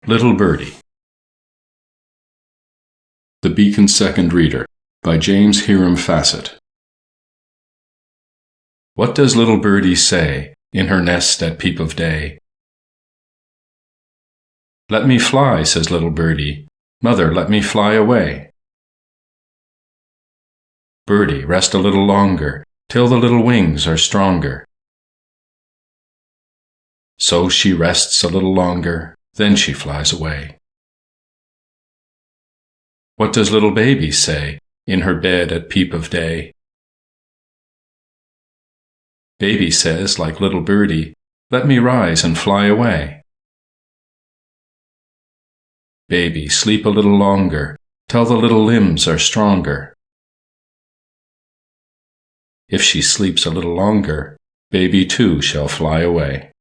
Little Birdie. The Beacon's Second Reader by James Hiram Fassett. What does little birdie say in her nest at peep of day? Let me fly, says little birdie. Mother, let me fly away. Birdie, rest a little longer, till the little wings are stronger. So she rests a little longer, then she flies away. What does little baby say in her bed at peep of day? Baby says, like little birdie, let me rise and fly away. Baby, sleep a little longer, till the little limbs are stronger. If she sleeps a little longer, baby too shall fly away.